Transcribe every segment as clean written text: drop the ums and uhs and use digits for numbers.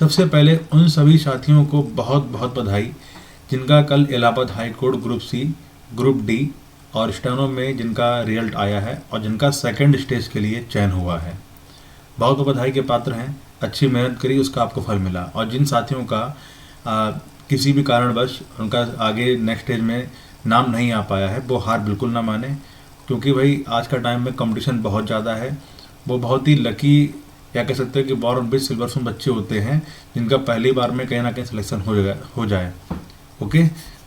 सबसे पहले उन सभी साथियों को बहुत बहुत बधाई जिनका कल Allahabad high court group C, group D और स्टेनो में जिनका रिजल्ट आया है और जिनका सेकंड स्टेज के लिए चयन हुआ है। बहुत बहुत बधाई के पात्र हैं। अच्छी मेहनत करी, उसका आपको फल मिला। और जिन साथियों का किसी भी कारणवश उनका आगे नेक्स्ट स्टेज में नाम नहीं आ पाया है, वो हार बिल्कुल ना माने, क्योंकि भाई आज का टाइम में कंपटीशन बहुत ज़्यादा है। वो बहुत ही लकी या कह सकते हैं कि बॉर्न विद सिल्वर स्पून बच्चे होते हैं जिनका पहली बार में कहीं ना कहीं सिलेक्शन हो जाए। ओके,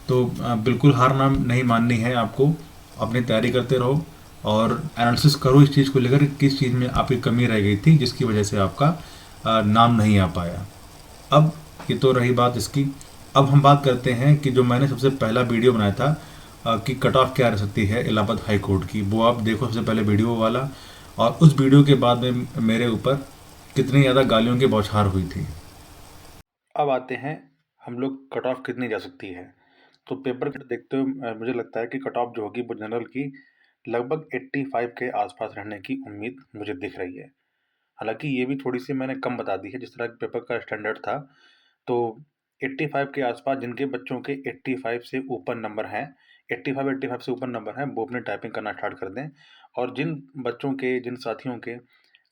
तो बिल्कुल हार ना नहीं माननी है आपको। अपनी तैयारी करते रहो और एनालिसिस करो इस चीज़ को लेकर किस चीज़ में आपकी कमी रह गई थी जिसकी वजह से आपका नाम नहीं आ पाया। अब ये तो रही बात इसकी। अब हम बात करते हैं कि जो मैंने सबसे पहला वीडियो बनाया था कि कट ऑफ क्या रह सकती है इलाहाबाद हाई कोर्ट की, वो आप देखो सबसे पहले वीडियो वाला। और उस वीडियो के बाद में मेरे ऊपर कितनी ज़्यादा गालियों की बौछार हुई थी। अब आते हैं हम लोग कट ऑफ कितनी जा सकती है। तो पेपर देखते हुए मुझे लगता है कि कट ऑफ जो होगी वो जनरल की लगभग 85 के आसपास रहने की उम्मीद मुझे दिख रही है। हालांकि ये भी थोड़ी सी मैंने कम बता दी है जिस तरह पेपर का स्टैंडर्ड था। तो 85 के आसपास जिनके बच्चों के 85 से ऊपर नंबर हैं, 85 से ऊपर नंबर हैं, वो अपनी टाइपिंग करना स्टार्ट कर दें। और जिन बच्चों के, जिन साथियों के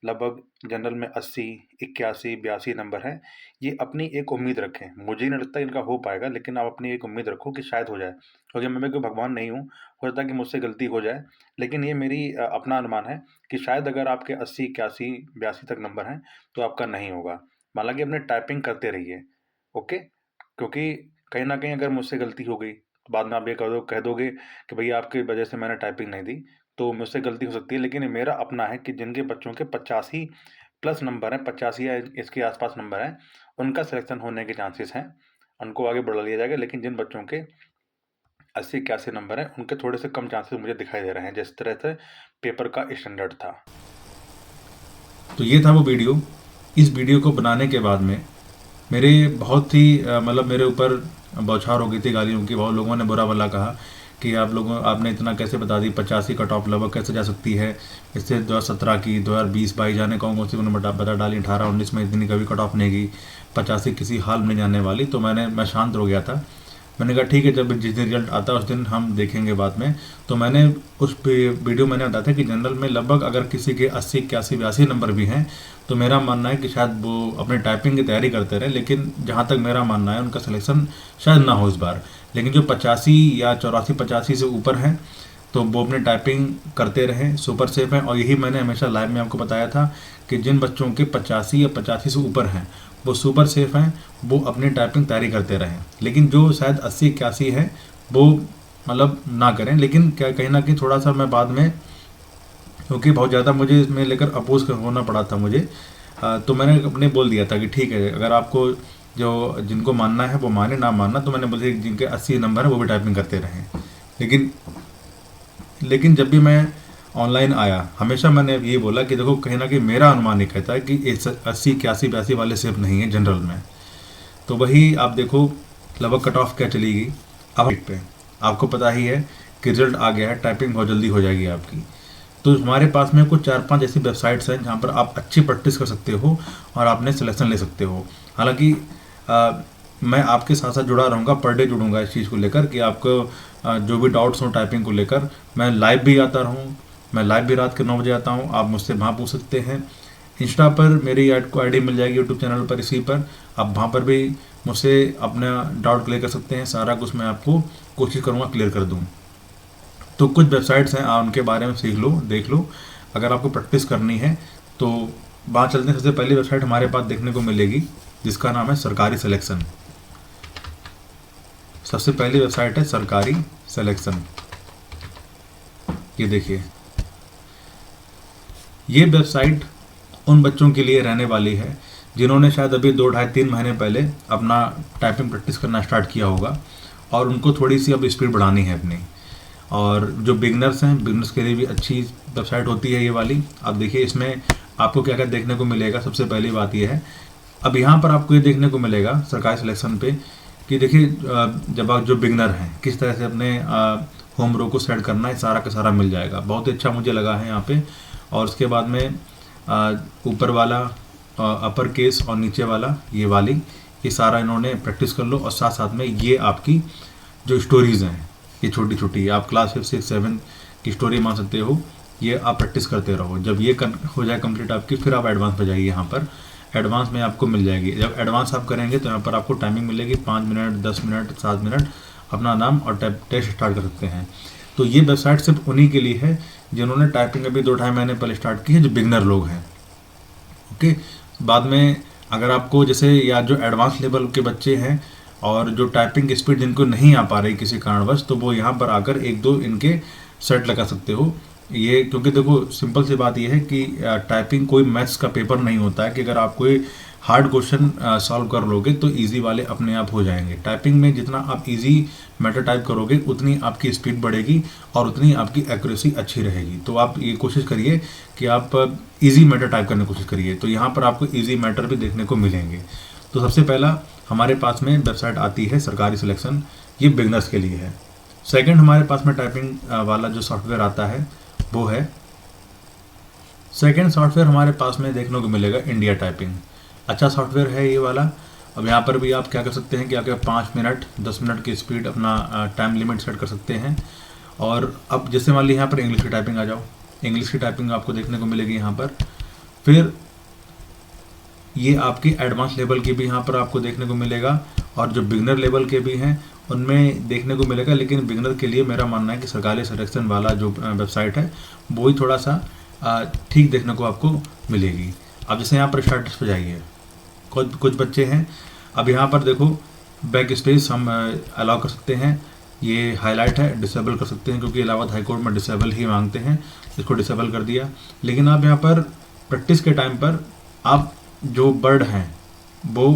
लगभग जनरल में 80, 81, 82 नंबर हैं, ये अपनी एक उम्मीद रखें। मुझे नहीं लगता इनका हो पाएगा, लेकिन आप अपनी एक उम्मीद रखो कि शायद हो जाए, क्योंकि मैं कोई भगवान नहीं हूँ, हो सकता है कि मुझसे गलती हो जाए। लेकिन ये मेरी अपना अनुमान है कि शायद अगर आपके 80, 81, 82 तक नंबर हैं तो आपका नहीं होगा। हालांकि अपने टाइपिंग करते रहिए, ओके। क्योंकि कहीं ना कहीं अगर मुझसे गलती हो गई तो बाद में आप ये कह दोगे कि भैया आपकी वजह से मैंने टाइपिंग नहीं दी, तो मुझसे गलती हो सकती है। लेकिन ये मेरा अपना है कि जिनके बच्चों के 85 प्लस नंबर हैं, 85 या इसके आसपास नंबर हैं, उनका सिलेक्शन होने के चांसेस हैं, उनको आगे बढ़ा लिया जाएगा। लेकिन जिन बच्चों के 80, 81 नंबर हैं, उनके थोड़े से कम चांसेस मुझे दिखाई दे रहे हैं जिस तरह से पेपर का स्टैंडर्ड था। तो ये था वो वीडियो। इस वीडियो को बनाने के बाद में मेरे बहुत ही मतलब मेरे ऊपर बौछार हो गई थी गालियों की। बहुत लोगों ने बुरा भला कहा कि आपने इतना कैसे बता दी, 85 कट ऑफ लगभग कैसे जा सकती है, इससे 2017 की, 2020, 22 जाने कौन सी उन्होंने बता डाली, 18, 19 में इतनी कभी कट ऑफ नहीं गई, 85 किसी हाल में नहीं जाने वाली। तो मैं शांत हो गया था। मैंने कहा ठीक है, जब जिस दिन रिजल्ट आता है उस दिन हम देखेंगे बाद में। तो मैंने उस वीडियो मैंने बताया था कि जनरल में लगभग अगर किसी के 80, 81, 82 नंबर भी हैं तो मेरा मानना है कि शायद वो अपनी टाइपिंग की तैयारी करते रहे। लेकिन जहाँ तक मेरा मानना है उनका सिलेक्शन शायद ना हो इस बार। लेकिन जो 85 या 84, 85 से ऊपर हैं तो वो अपने टाइपिंग करते रहें, सुपर सेफ हैं। और यही मैंने हमेशा लाइव में आपको बताया था कि जिन बच्चों के 85 या 85 से ऊपर हैं वो सुपर सेफ हैं, वो अपनी टाइपिंग तैयारी करते रहें। लेकिन जो शायद 80, 81 है वो मतलब ना करें। लेकिन क्या कहीं ना कहीं थोड़ा सा मैं बाद में, क्योंकि बहुत ज़्यादा मुझे इसमें लेकर अपोज होना पड़ा था मुझे, तो मैंने अपने बोल दिया था कि ठीक है, अगर आपको जो जिनको मानना है वो माने, ना मानना। तो मैंने बोल दिया जिनके 80 नंबर है वो भी टाइपिंग करते रहें। लेकिन जब भी मैं ऑनलाइन आया हमेशा मैंने ये बोला कि देखो कहीं ना कहीं मेरा अनुमान ये कहता है कि 80, 81, 82 वाले सेफ नहीं है जनरल में। तो वही आप देखो लगभग कट ऑफ क्या चलेगी। अब पे आपको पता ही है कि रिजल्ट आ गया है, टाइपिंग बहुत जल्दी हो जाएगी आपकी। तो हमारे पास में कुछ 4-5 ऐसी वेबसाइट्स हैं जहाँ पर आप अच्छी प्रैक्टिस कर सकते हो और आपने सिलेक्शन ले सकते हो। हालांकि मैं आपके साथ साथ जुड़ा रहूँगा, पर डे जुड़ूंगा इस चीज़ को लेकर कि आपको जो भी डाउट्स हो टाइपिंग को लेकर, मैं लाइव भी आता रहूँ। मैं लाइव भी रात के 9 बजे आता हूँ, आप मुझसे वहाँ पूछ सकते हैं। इंस्टा पर मेरी आईडी मिल जाएगी, यूट्यूब चैनल पर इसी पर, आप वहाँ पर भी मुझसे अपना डाउट क्लियर कर सकते हैं। सारा कुछ मैं आपको कोशिश करूँगा क्लियर कर दूँ। तो कुछ वेबसाइट्स हैं, आप उनके बारे में सीख लो, देख लो। अगर आपको प्रैक्टिस करनी है तो वहाँ चलते हैं। सबसे पहली वेबसाइट हमारे पास देखने को मिलेगी जिसका नाम है सरकारी सिलेक्शन। सबसे पहली वेबसाइट है सरकारी सिलेक्शन। ये देखिए, ये वेबसाइट उन बच्चों के लिए रहने वाली है जिन्होंने शायद अभी 2, 2.5, 3 महीने पहले अपना टाइपिंग प्रैक्टिस करना स्टार्ट किया होगा और उनको थोड़ी सी अब स्पीड बढ़ानी है अपनी। और जो बिगनर्स हैं, बिगनर्स के लिए भी अच्छी वेबसाइट होती है ये वाली। आप देखिए इसमें आपको क्या क्या देखने को मिलेगा। सबसे पहली बात ये है, अब यहाँ पर आपको ये देखने को मिलेगा सरकारी सिलेक्शन पे कि देखिए जब आप जो बिगनर हैं किस तरह से अपने होम रो को सेट करना है, सारा का सारा मिल जाएगा। बहुत ही अच्छा मुझे लगा है यहाँ पे। और उसके बाद में ऊपर वाला अपर केस और नीचे वाला ये वाली, ये सारा इन्होंने प्रैक्टिस कर लो। और साथ साथ में ये आपकी जो स्टोरीज़ हैं ये छोटी छोटी, आप क्लास 5, 6, 7 की स्टोरी मान सकते हो, ये आप प्रैक्टिस करते रहो। जब ये हो जाए कंप्लीट आपकी, फिर आप एडवांस पे जाइए। यहाँ पर एडवांस में आपको मिल जाएगी। जब एडवांस आप करेंगे तो यहाँ पर आपको टाइमिंग मिलेगी 5 मिनट, 10 मिनट, 7 मिनट, अपना नाम और टेस्ट स्टार्ट कर सकते हैं। तो ये वेबसाइट सिर्फ उन्हीं के लिए है जिन्होंने टाइपिंग अभी 2-2.5 महीने पहले स्टार्ट की है, जो बिगनर लोग हैं। ओके, बाद में अगर आपको जैसे या जो एडवांस लेवल के बच्चे हैं और जो टाइपिंग की स्पीड जिनको नहीं आ पा रही किसी कारणवश, तो वो यहाँ पर आकर 1-2 इनके सेट लगा सकते हो। ये क्योंकि देखो सिंपल सी बात ये है कि टाइपिंग कोई मैथ्स का पेपर नहीं होता है कि अगर आप कोई हार्ड क्वेश्चन सॉल्व कर लोगे तो इजी वाले अपने आप हो जाएंगे। टाइपिंग में जितना आप इजी मैटर टाइप करोगे उतनी आपकी स्पीड बढ़ेगी और उतनी आपकी एक्यूरेसी अच्छी रहेगी। तो आप ये कोशिश करिए कि आप इजी मैटर टाइप करने की कोशिश करिए। तो यहाँ पर आपको इजी मैटर भी देखने को मिलेंगे। तो सबसे पहला हमारे पास में वेबसाइट आती है सरकारी सिलेक्शन, ये बिगनर्स के लिए है। सेकंड हमारे पास में टाइपिंग वाला जो सॉफ्टवेयर आता है वो है, सेकंड सॉफ्टवेयर हमारे पास में देखने को मिलेगा इंडिया टाइपिंग। अच्छा सॉफ्टवेयर है ये वाला। अब यहाँ पर भी आप क्या कर सकते हैं कि आपके 5 मिनट 10 मिनट की स्पीड अपना टाइम लिमिट सेट कर सकते हैं। और अब जैसे मान ली यहाँ पर इंग्लिश की टाइपिंग आ जाओ, इंग्लिश की टाइपिंग आपको देखने को मिलेगी यहाँ पर। फिर ये आपकी एडवांस लेवल की भी यहाँ पर आपको देखने को मिलेगा और जो बिगनर लेवल के भी हैं उनमें देखने को मिलेगा। लेकिन बिगनर के लिए मेरा मानना है कि सरकारी सिलेक्शन वाला जो वेबसाइट है वो ही थोड़ा सा ठीक देखने को आपको मिलेगी। अब जैसे यहाँ पर स्टार्टर्स पे जाइए, कुछ बच्चे हैं। अब यहाँ पर देखो बैक स्पेस हम अलाउ कर सकते हैं, ये हाईलाइट है, डिसेबल कर सकते हैं क्योंकि इलाहाबाद हाईकोर्ट में डिसेबल ही मांगते हैं, इसको डिसेबल कर दिया। लेकिन आप यहाँ पर प्रैक्टिस के टाइम पर आप जो वर्ड हैं वो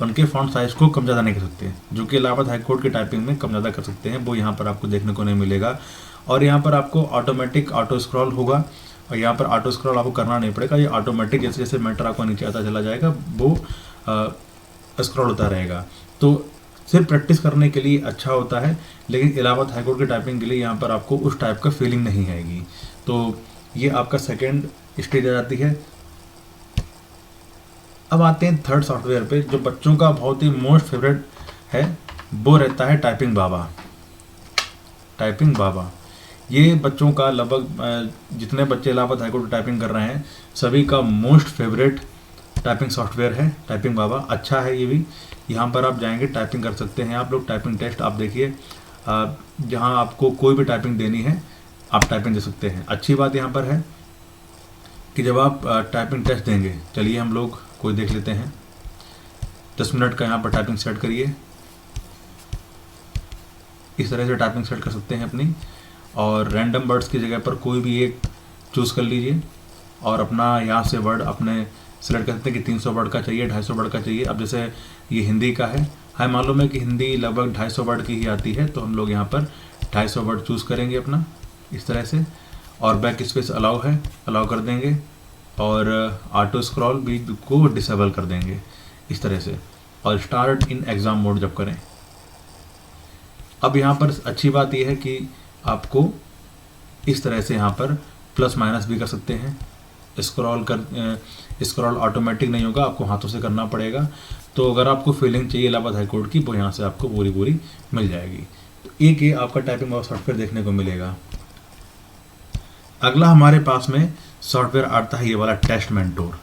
उनके फॉन्ट साइज को कम ज़्यादा नहीं कर सकते, जो कि इलाहाबाद हाईकोर्ट की टाइपिंग में कम ज़्यादा कर सकते हैं, वो यहाँ पर आपको देखने को नहीं मिलेगा। और यहाँ पर आपको ऑटोमेटिक ऑटो स्क्रॉल होगा और यहाँ पर ऑटो स्क्रॉल आपको करना नहीं पड़ेगा, ये ऑटोमेटिक जैसे जैसे मैटर आपको नीचे आता चला जाएगा वो स्क्रॉल होता रहेगा। तो सिर्फ प्रैक्टिस करने के लिए अच्छा होता है, लेकिन इलाहाबाद हाईकोर्ट की टाइपिंग के लिए यहाँ पर आपको उस टाइप का फीलिंग नहीं आएगी। तो ये आपका सेकेंड स्टेज आ जाती है। अब आते हैं थर्ड सॉफ्टवेयर पे, जो बच्चों का बहुत ही मोस्ट फेवरेट है, वो रहता है टाइपिंग बाबा। टाइपिंग बाबा ये बच्चों का लगभग जितने बच्चे इलाहाबाद हाईकोर्ट टाइपिंग कर रहे हैं सभी का मोस्ट फेवरेट टाइपिंग सॉफ्टवेयर है टाइपिंग बाबा। अच्छा है ये भी। यहाँ पर आप जाएंगे टाइपिंग कर सकते हैं आप लोग। टाइपिंग टेस्ट आप देखिए, जहाँ आपको कोई भी टाइपिंग देनी है आप टाइपिंग दे सकते हैं। अच्छी बात यहाँ पर है कि जब आप टाइपिंग टेस्ट देंगे, चलिए हम लोग कोई देख लेते हैं। 10 मिनट का यहाँ पर टाइपिंग सेट करिए, इस तरह से टाइपिंग सेट कर सकते हैं अपनी। और रैंडम वर्ड्स की जगह पर कोई भी एक चूज़ कर लीजिए और अपना यहाँ से वर्ड अपने सेलेक्ट कर सकते हैं कि 300 वर्ड का चाहिए, 250 वर्ड का चाहिए। अब जैसे ये हिंदी का है, हमें मालूम है कि हिंदी लगभग 250 वर्ड की ही आती है, तो हम लोग यहाँ पर 250 वर्ड चूज़ करेंगे अपना इस तरह से। और बैक स्पेस अलाउ है, अलाउ कर देंगे और ऑटो स्क्रॉल भी को डिसेबल कर देंगे इस तरह से। और स्टार्ट इन एग्ज़ाम मोड जब करें। अब यहाँ पर अच्छी बात यह है कि आपको इस तरह से यहाँ पर प्लस माइनस भी कर सकते हैं। स्क्रॉल ऑटोमेटिक नहीं होगा, आपको हाथों से करना पड़ेगा। तो अगर आपको फीलिंग चाहिए इलाहाबाद हाईकोर्ट की, वो यहाँ से आपको पूरी मिल जाएगी। तो एक ये आपका टाइपिंग वाला सॉफ्टवेयर देखने को मिलेगा। अगला हमारे पास में सॉफ्टवेयर आता है ये वाला टेस्ट मेंटोर।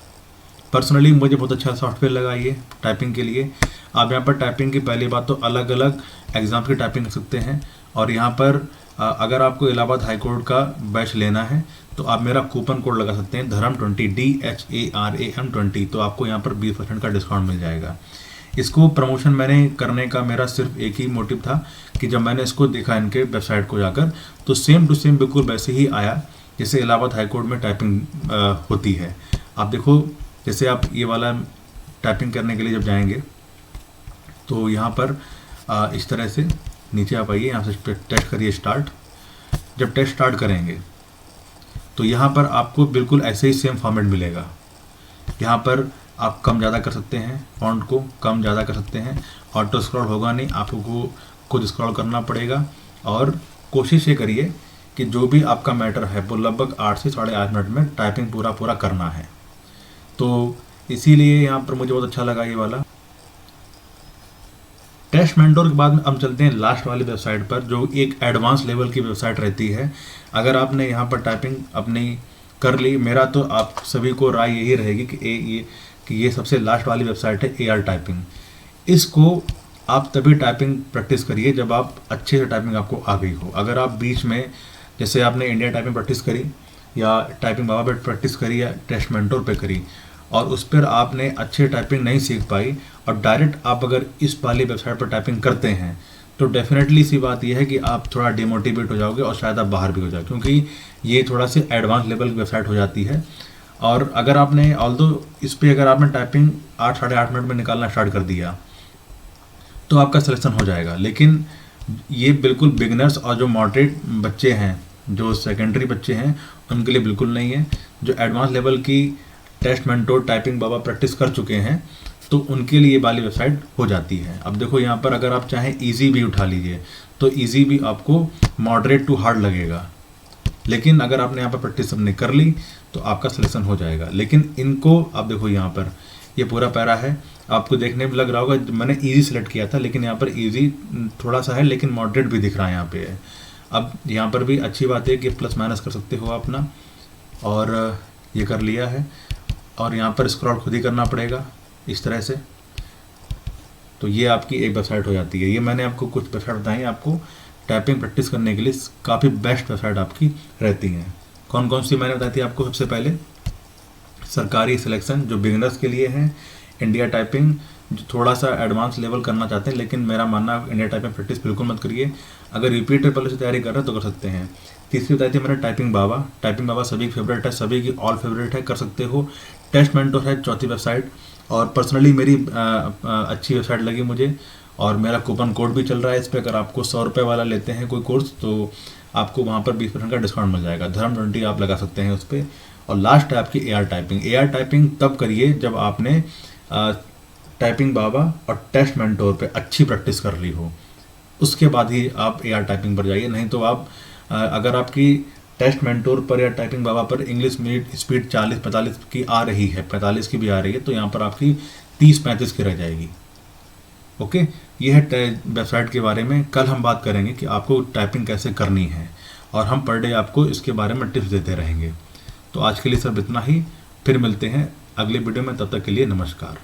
पर्सनली मुझे बहुत अच्छा सॉफ्टवेयर लगा ये टाइपिंग के लिए। आप यहाँ पर टाइपिंग की पहली बात तो अलग अलग एग्ज़ाम की टाइपिंग कर सकते हैं। और यहाँ पर अगर आपको इलाहाबाद हाईकोर्ट का बैच लेना है तो आप मेरा कूपन कोड लगा सकते हैं धर्म20 DHARAM20, तो आपको यहाँ पर 20% का डिस्काउंट मिल जाएगा। इसको प्रमोशन मैंने करने का मेरा सिर्फ एक ही मोटिव था कि जब मैंने इसको देखा इनके वेबसाइट को जाकर, तो सेम टू सेम बिल्कुल वैसे ही आया जैसे इलाहाबाद हाईकोर्ट में टाइपिंग होती है। आप देखो, जैसे आप ये वाला टाइपिंग करने के लिए जब जाएंगे तो यहाँ पर इस तरह से नीचे आप आइए, यहाँ से टेस्ट करिए स्टार्ट। जब टेस्ट स्टार्ट करेंगे तो यहाँ पर आपको बिल्कुल ऐसे ही सेम फॉर्मेट मिलेगा। यहाँ पर आप कम ज़्यादा कर सकते हैं, फॉन्ट को कम ज़्यादा कर सकते हैं। ऑटो स्क्रॉल होगा नहीं, आपको खुद स्क्रॉल करना पड़ेगा। और कोशिश ये करिए कि जो भी आपका मैटर है वो लगभग 8 से 8.5 मिनट में टाइपिंग पूरा करना है। तो इसीलिए यहाँ पर मुझे बहुत अच्छा लगा ये वाला। टेस्ट मेंटोर के बाद में हम चलते हैं लास्ट वाली वेबसाइट पर, जो एक एडवांस लेवल की वेबसाइट रहती है। अगर आपने यहाँ पर टाइपिंग अपनी कर ली, मेरा तो आप सभी को राय यही रहेगी कि ये सबसे लास्ट वाली वेबसाइट है AR टाइपिंग। इसको आप तभी टाइपिंग प्रैक्टिस करिए जब आप अच्छे से टाइपिंग आपको आ गई हो। अगर आप बीच में, जैसे आपने इंडिया टाइपिंग प्रैक्टिस करी या टाइपिंग बाबा पे प्रैक्टिस करी या टेस्ट मेंटोर पे करी और उस पर आपने अच्छे टाइपिंग नहीं सीख पाई और डायरेक्ट आप अगर इस वाली वेबसाइट पर टाइपिंग करते हैं तो डेफिनेटली सी बात यह है कि आप थोड़ा डिमोटिवेट हो जाओगे और शायद आप बाहर भी हो जाओगे, क्योंकि ये थोड़ा सी एडवांस लेवल की वेबसाइट हो जाती है। और अगर आपने ऑल्दो इस पर अगर आपने टाइपिंग 8 साढ़े 8 मिनट में निकालना स्टार्ट कर दिया तो आपका सिलेक्शन हो जाएगा। लेकिन ये बिल्कुल बिगनर्स और जो मॉडरेट बच्चे हैं, जो सेकेंडरी बच्चे हैं, उनके लिए बिल्कुल नहीं है। जो एडवांस लेवल की टेस्ट मेंटोर टाइपिंग बाबा प्रैक्टिस कर चुके हैं तो उनके लिए वाली वेबसाइट हो जाती है। अब देखो यहाँ पर अगर आप चाहें इजी भी उठा लीजिए तो इजी भी आपको मॉडरेट टू हार्ड लगेगा, लेकिन अगर आपने यहाँ पर प्रैक्टिस अपने कर ली तो आपका सिलेक्शन हो जाएगा। लेकिन इनको आप देखो, यहाँ पर ये पूरा पैरा है, आपको देखने में लग रहा होगा मैंने इजी सेलेक्ट किया था, लेकिन यहाँ पर इजी थोड़ा सा है लेकिन मॉडरेट भी दिख रहा है यहाँ पे है। अब यहाँ पर भी अच्छी बात है कि प्लस माइनस कर सकते हो अपना, और ये कर लिया है। और यहाँ पर स्क्रॉल खुद ही करना पड़ेगा इस तरह से। तो ये आपकी एक वेबसाइट हो जाती है। ये मैंने आपको कुछ वेबसाइट बताई, आपको टाइपिंग प्रैक्टिस करने के लिए काफ़ी बेस्ट वेबसाइट आपकी रहती हैं। कौन कौन सी मैंने बताई थी आपको? सबसे पहले सरकारी सिलेक्शन जो बिगिनर्स के लिए हैं, इंडिया टाइपिंग जो थोड़ा सा एडवांस लेवल करना चाहते हैं, लेकिन मेरा मानना है इंडिया टाइपिंग प्रैक्टिस बिल्कुल मत करिए। अगर यूपी ट्रिपल से तैयारी कर रहे हैं तो कर सकते हैं। तीसरी बताई थी मैंने टाइपिंग बाबा। टाइपिंग बाबा सभी की फेवरेट है, सभी की ऑल फेवरेट है, कर सकते हो। टेस्ट मेंटोर है चौथी वेबसाइट, और पर्सनली मेरी अच्छी वेबसाइट लगी मुझे, और मेरा कूपन कोड भी चल रहा है इस पर। अगर आपको 100 रुपये वाला लेते हैं कोई कोर्स तो आपको वहाँ पर 20% का डिस्काउंट मिल जाएगा। धर्म 20 आप लगा सकते हैं उस पर। और लास्ट है आपकी AR टाइपिंग। AR टाइपिंग तब करिए जब आपने टाइपिंग बाबा और टेस्ट मेंटोर पे अच्छी प्रैक्टिस कर ली हो, उसके बाद ही आप AR टाइपिंग पर जाइए। नहीं तो आप अगर आपकी टेस्ट मेंटोर पर या टाइपिंग बाबा पर इंग्लिश स्पीड 40-45 की आ रही है, 45 की भी आ रही है, तो यहाँ पर आपकी 30-35 की रह जाएगी। ओके, ये है वेबसाइट के बारे में। कल हम बात करेंगे कि आपको टाइपिंग कैसे करनी है, और हम पर डे आपको इसके बारे में टिप्स देते रहेंगे। तो आज के लिए सब इतना ही, फिर मिलते हैं अगले वीडियो में, तब तक के लिए नमस्कार।